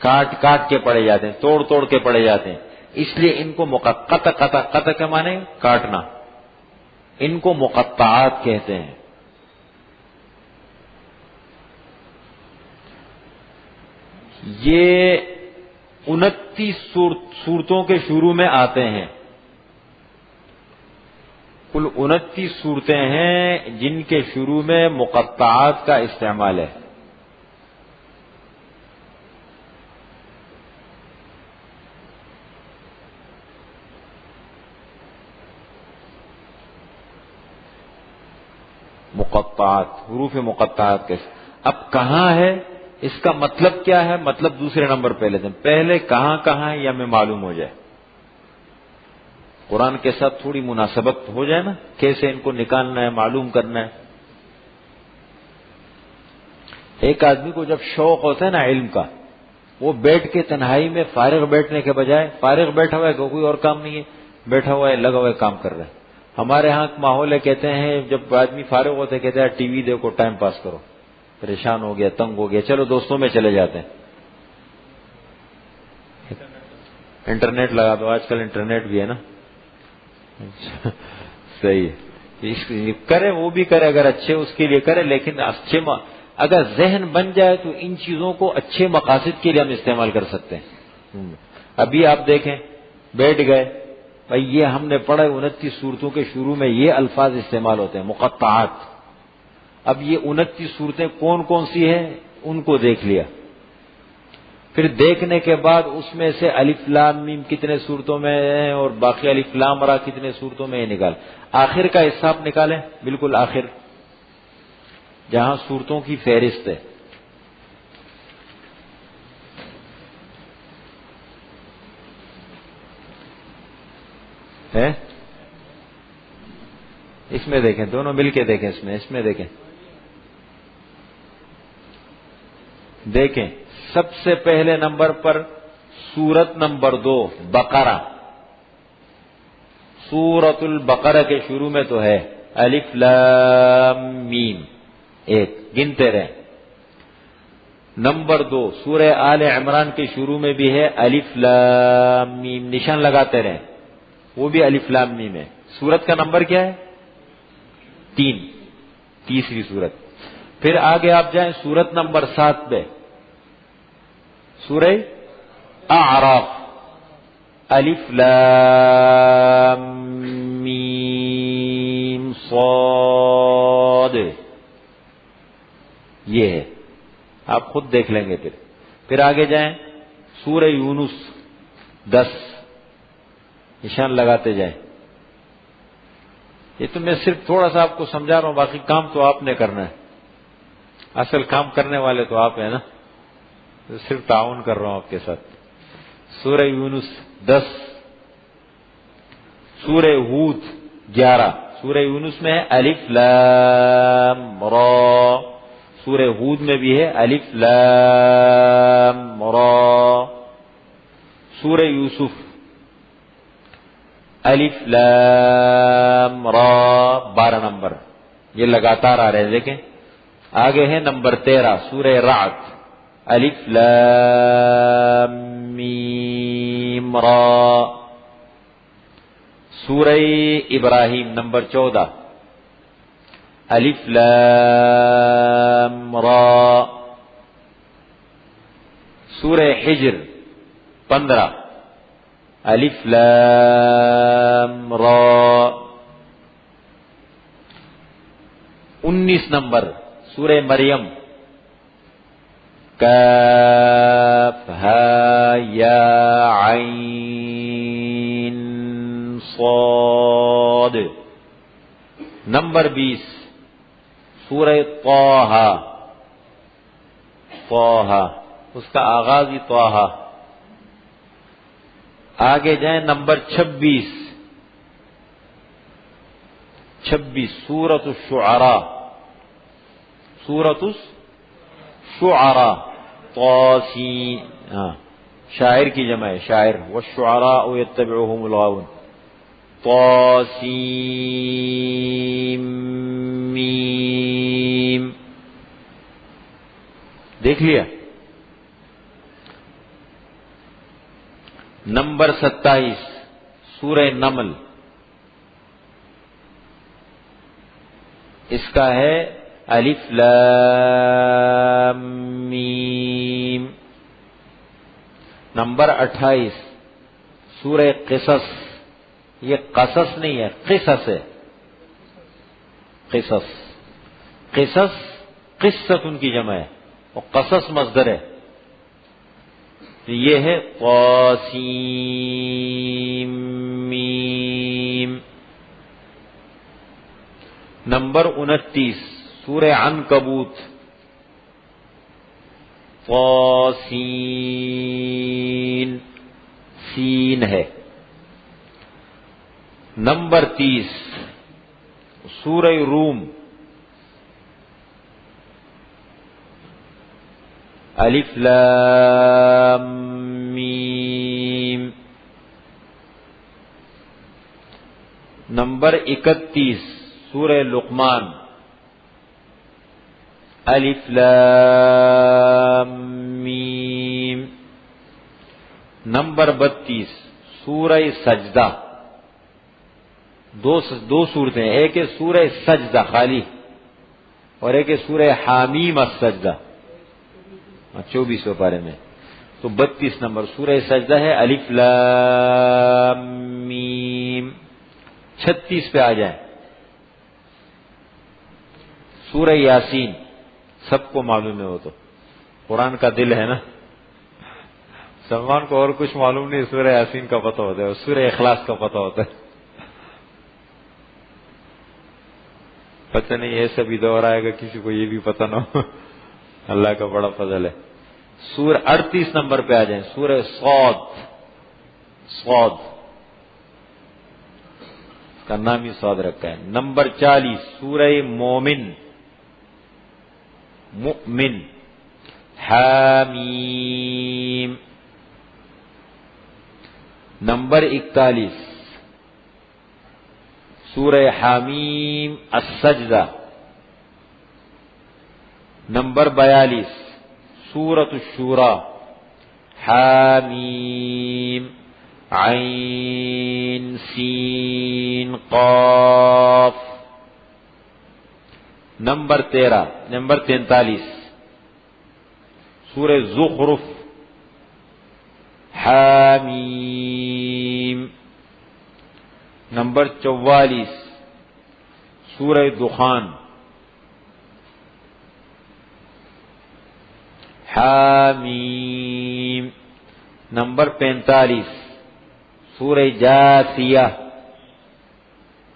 کاٹ کاٹ کے پڑھے جاتے ہیں، توڑ توڑ کے پڑھے جاتے ہیں. اس لیے ان کو قطع کے معنی کاٹنا، ان کو مقطعات کہتے ہیں. یہ 29 صورتوں کے شروع میں آتے ہیں. کل 29 صورتیں ہیں جن کے شروع میں مقطعات کا استعمال ہے. مقطعات، حروف مقطعات کے. اب کہاں ہے، اس کا مطلب کیا ہے؟ مطلب دوسرے نمبر پہ لیتے ہیں. پہلے کہاں کہاں ہے یہ ہمیں معلوم ہو جائے، قرآن کے ساتھ تھوڑی مناسبت ہو جائے نا، کیسے ان کو نکالنا ہے، معلوم کرنا ہے. ایک آدمی کو جب شوق ہوتا ہے نا علم کا، وہ بیٹھ کے تنہائی میں فارغ بیٹھنے کے بجائے، فارغ بیٹھا ہوا ہے کوئی اور کام نہیں ہے، بیٹھا ہوا ہے لگا ہوا ہے کام کر رہا ہے. ہمارے ہاں ماحول ہے، کہتے ہیں جب آدمی فارغ ہوتے کہتے ہیں ٹی وی دیکھو ٹائم پاس کرو، پریشان ہو گیا تنگ ہو گیا چلو دوستوں میں چلے جاتے ہیں، انٹرنیٹ لگا دو. آج کل انٹرنیٹ بھی ہے نا. صحیح ہے، کرے وہ بھی کرے، اگر اچھے اس کے لیے کرے، لیکن اچھے اگر ذہن بن جائے تو ان چیزوں کو اچھے مقاصد کے لیے ہم استعمال کر سکتے ہیں. ابھی آپ دیکھیں بیٹھ گئے بھائی، یہ ہم نے پڑھا 29 صورتوں کے شروع میں یہ الفاظ استعمال ہوتے ہیں مقطعات. اب یہ 29 صورتیں کون کون سی ہیں ان کو دیکھ لیا، پھر دیکھنے کے بعد اس میں سے الف لام میم کتنے صورتوں میں ہیں اور باقی الف لام را کتنے صورتوں میں نکال. آخر کا حساب نکالیں، بالکل آخر جہاں صورتوں کی فہرست ہے. اس میں دیکھیں، دونوں مل کے دیکھیں، اس میں دیکھیں سب سے پہلے نمبر پر سورت نمبر 2 بقرہ. سورت البقرہ کے شروع میں تو ہے الف لام میم، ایک گنتے رہیں. نمبر 2 سورہ آل عمران کے شروع میں بھی ہے الف لام میم، نشان لگاتے رہیں، وہ بھی الف لام میم ہے. سورت کا نمبر کیا ہے؟ 3، تیسری سورت. پھر آگے آپ جائیں سورت نمبر 7 پہ، سورہ اعراف، الف لام میم صاد، یہ ہے. آپ خود دیکھ لیں گے. پھر آگے جائیں سورہ یونس 10، نشان لگاتے جائیں. یہ تو میں صرف تھوڑا سا آپ کو سمجھا رہا ہوں، باقی کام تو آپ نے کرنا ہے. اصل کام کرنے والے تو آپ ہیں نا، صرف تعاون کر رہا ہوں آپ کے ساتھ. سورہ یونس 10، سورہ ہود 11. سورہ یونس میں ہے الف لام را، سورہ ہود میں بھی ہے الف لام را. سورہ یوسف الف لام را 12 نمبر، یہ لگاتار آ رہے ہیں. دیکھیں آگے ہے نمبر 13 سورہ رعد، الف لام میم را. سورہ ابراہیم نمبر 14 الف لام را. سورہ حجر 15 الف لام را. 19 نمبر سورہ مریم، کاف ہا یا عین صاد. نمبر 20 سورہ طٰہٰ، اس کا آغاز ہی طٰہٰ. آگے جائیں نمبر 26 سورۃ الشعراء، طاسین، شاعر کی جمع ہے، شاعر. والشعراء یتبعهم الغاوون. طاسین میم، دیکھ لیا. نمبر 27 سورہ نمل، اس کا ہے الف لام میم. نمبر 28 سورہ قصص. یہ قصص نہیں ہے، قصص ہے. قصص قصص قصت ان کی جمع ہے اور قصص مصدر ہے. یہ ہے طاسیم میم. نمبر 29 سورہ عنکبوت. طاسین سین ہے. نمبر 30 سورہ روم. الف لام میم. نمبر 31 سورہ لقمان. الف لام میم. نمبر 32 سورہ سجدہ. دو صورتیں، ایک ہے سورہ سجدہ خالی اور ایک ہے سورہ حامیم السجدہ 24 پارے میں. تو 32 نمبر سورہ سجدہ ہے الف لام میم. 36 پہ آ جائیں سورہ یاسین. سب کو معلوم ہے، وہ تو قرآن کا دل ہے نا. سلمان کو اور کچھ معلوم نہیں، سورہ یاسین کا پتہ ہوتا ہے اور سورہ اخلاص کا پتہ ہوتا ہے. پتہ نہیں ایسا بھی دور آئے گا کسی کو یہ بھی پتہ نہ ہو. اللہ کا بڑا فضل ہے. سورہ 38 نمبر پہ آ جائیں سورہ صاد. صاد اس کا نام ہی صاد رکھا ہے. نمبر 40 سورہ مومن. مؤمن. حامیم. نمبر 41 سورہ حامیم السجدہ. نمبر 42 سورۃ الشورى. حامیم عین سین قاف. نمبر 43 سورہ زخرف. حامیم. نمبر 44 سورہ دخان. حامیم. نمبر 45 سورہ جاثیہ.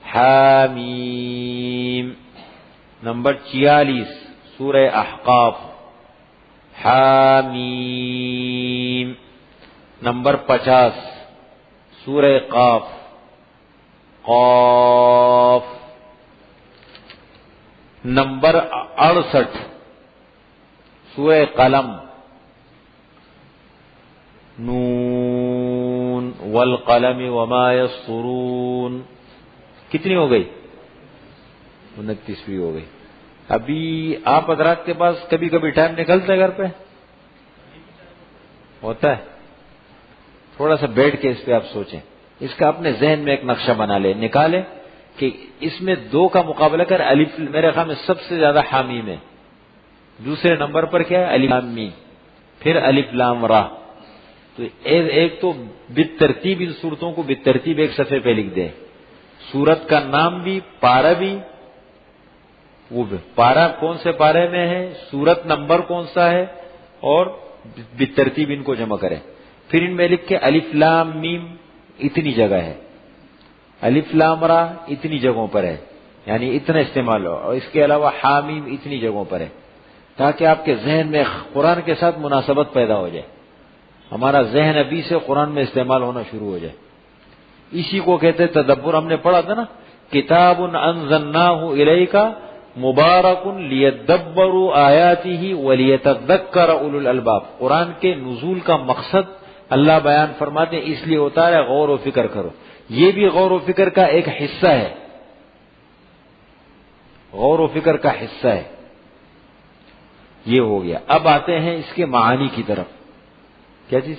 حامیم. نمبر 46 سورہ احقاف. حامیم. نمبر 50 سورہ قاف. قاف. نمبر 68 سورہ قلم. نون والقلم وما یسطرون. کتنی ہو گئی؟ 29 ہو گئی. ابھی آپ حضرات کے پاس کبھی کبھی ٹائم نکلتا ہے گھر پہ؟ ہوتا ہے. تھوڑا سا بیٹھ کے اس پہ آپ سوچیں، اس کا اپنے ذہن میں ایک نقشہ بنا لیں، نکالیں کہ اس میں 2 کا مقابلہ کر. الف میرے خیال میں سب سے زیادہ حامیم ہے. دوسرے نمبر پر کیا ہے؟ الف لام میم. پھر الف لام را. تو ایک تو بالترتیب ان صورتوں کو بالترتیب ایک صفحے پہ لکھ دیں. سورت کا نام بھی، پارہ بھی، وہ پارہ کون سے پارے میں ہے، سورت نمبر کون سا ہے، اور بالترتیب ان کو جمع کریں. پھر ان میں لکھ کے الف لام میم اتنی جگہ ہے، الف لام را اتنی جگہوں پر ہے، یعنی اتنا استعمال ہو، اور اس کے علاوہ حامیم اتنی جگہوں پر ہے، تاکہ آپ کے ذہن میں قرآن کے ساتھ مناسبت پیدا ہو جائے. ہمارا ذہن ابھی سے قرآن میں استعمال ہونا شروع ہو جائے. اسی کو کہتے تدبر. ہم نے پڑھا تھا نا، کتاب انزلناہ الیک مبارک لیدبروا آیاتہ ولیتذکر اولو الالباب. قرآن کے نزول کا مقصد اللہ بیان فرماتے ہیں، اس لیے ہوتا ہے غور و فکر کرو. یہ بھی غور و فکر کا ایک حصہ ہے، غور و فکر کا حصہ ہے. یہ ہو گیا. اب آتے ہیں اس کے معانی کی طرف. کیا چیز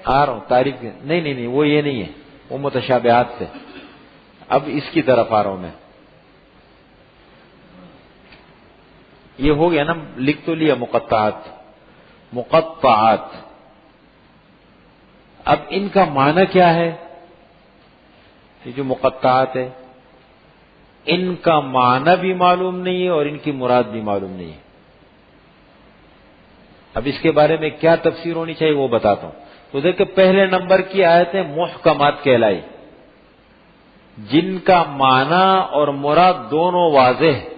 آ رہا ہوں تعریف کے. نہیں وہ یہ نہیں ہے، وہ متشابہات سے. اب اس کی طرف آ رہا ہوں میں. یہ ہو گیا نا، لکھ تو لیا مقطعات. مقطعات. اب ان کا معنی کیا ہے؟ یہ جو مقطعات ہے ان کا معنی بھی معلوم نہیں ہے اور ان کی مراد بھی معلوم نہیں ہے. اب اس کے بارے میں کیا تفسیر ہونی چاہیے وہ بتاتا ہوں. تو دیکھیں پہلے نمبر کی آیتیں محکمات کہلائی، جن کا معنی اور مراد دونوں واضح ہے.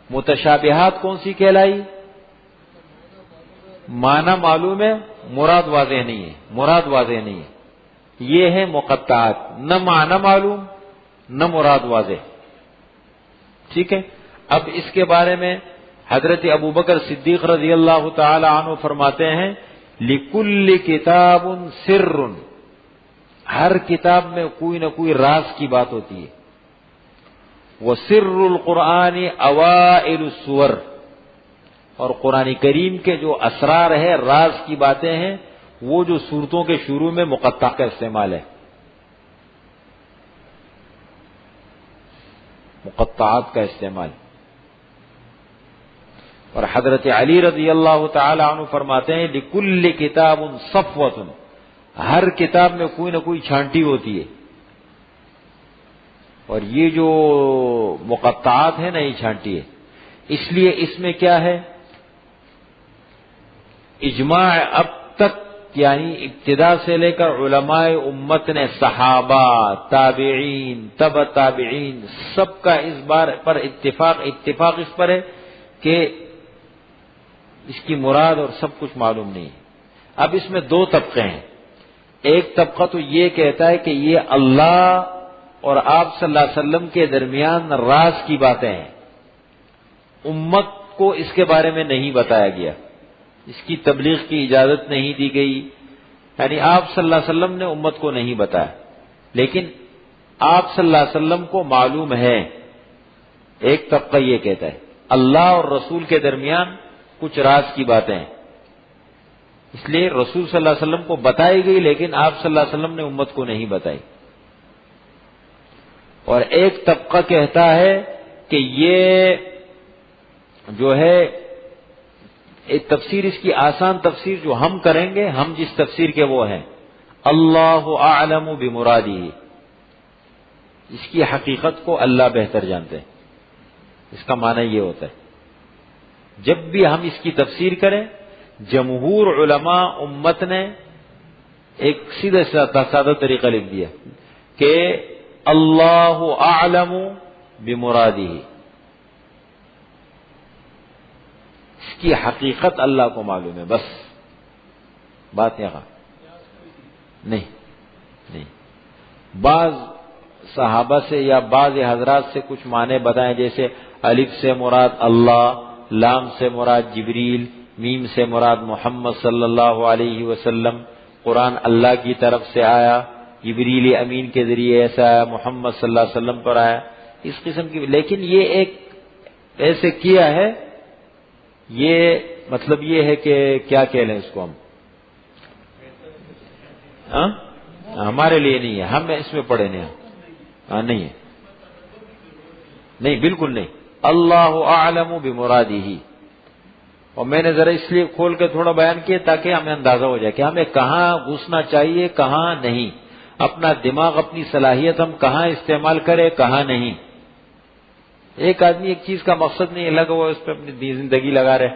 متشابہات کون سی کہلائی؟ معنی معلوم ہے، مراد واضح نہیں ہے، مراد واضح نہیں ہے. یہ ہے مقطعات، نہ معنی معلوم نہ مراد واضح. ٹھیک ہے. اب اس کے بارے میں حضرت ابوبکر صدیق رضی اللہ تعالی عنہ فرماتے ہیں لِكُلِّ كِتَابٌ سِرٌ، ہر کتاب میں کوئی نہ کوئی راز کی بات ہوتی ہے. وَسِرُّ الْقُرْآنِ أَوَائِلُ السُّوَرِ، اور قرآن کریم کے جو اسرار ہے، راز کی باتیں ہیں، وہ جو سورتوں کے شروع میں مقطع کا استعمال ہے، مقطعات کا استعمال. اور حضرت علی رضی اللہ تعالی عنہ فرماتے ہیں لِكُلِّ كِتَابٌ صَفْوَةٌ، ہر کتاب میں کوئی نہ کوئی چھانٹی ہوتی ہے. اور یہ جو مقطعات ہیں نا یہ چھانٹی ہے. اس لیے اس میں کیا ہے؟ اجماع اب تک یعنی ابتدا سے لے کر علماء امت نے، صحابہ، تابعین، تبع تابعین، سب کا اس بار پر اتفاق اس پر ہے کہ اس کی مراد اور سب کچھ معلوم نہیں ہے. اب اس میں دو طبقے ہیں. ایک طبقہ تو یہ کہتا ہے کہ یہ اللہ اور آپ صلی اللہ علیہ وسلم کے درمیان راز کی باتیں ہیں، امت کو اس کے بارے میں نہیں بتایا گیا، اس کی تبلیغ کی اجازت نہیں دی گئی، یعنی آپ صلی اللہ علیہ وسلم نے امت کو نہیں بتایا، لیکن آپ صلی اللہ علیہ وسلم کو معلوم ہے. ایک طبقہ یہ کہتا ہے اللہ اور رسول کے درمیان کچھ راز کی باتیں ہیں، اس لیے رسول صلی اللہ علیہ وسلم کو بتائی گئی لیکن آپ صلی اللہ علیہ وسلم نے امت کو نہیں بتائی. اور ایک طبقہ کہتا ہے کہ یہ جو ہے ایک تفسیر، اس کی آسان تفسیر جو ہم کریں گے، ہم جس تفسیر کے وہ ہیں، اللہ اعلم بمرادہ، اس کی حقیقت کو اللہ بہتر جانتے ہیں. اس کا معنی یہ ہوتا ہے جب بھی ہم اس کی تفسیر کریں، جمہور علماء امت نے ایک سیدھا سادہ طریقہ لکھ دیا کہ اللہ اعلم بمرادہ، اس کی حقیقت اللہ کو معلوم ہے، بس بات یہاں نہیں. بعض صحابہ سے یا بعض حضرات سے کچھ معنی بتائیں، جیسے الف سے مراد اللہ، لام سے مراد جبریل، میم سے مراد محمد صلی اللہ علیہ وسلم، قرآن اللہ کی طرف سے آیا، جبریل امین کے ذریعے ایسا آیا، محمد صلی اللہ علیہ وسلم پر آیا، اس قسم کی. لیکن یہ ایک ایسے کیا ہے، یہ مطلب یہ ہے کہ کیا کہہ لیں اس کو ہم، ہمارے لیے نہیں ہے، ہم اس میں پڑھے نہیں. نہیں ہے، نہیں بالکل نہیں. اللہ اعلم بمرادہ. اور میں نے ذرا اس لیے کھول کے تھوڑا بیان کیا تاکہ ہمیں اندازہ ہو جائے کہ ہمیں کہاں گھسنا چاہیے کہاں نہیں، اپنا دماغ، اپنی صلاحیت ہم کہاں استعمال کرے کہاں نہیں. ایک آدمی ایک چیز کا مقصد نہیں لگا ہوا اس پہ اپنی زندگی لگا رہے.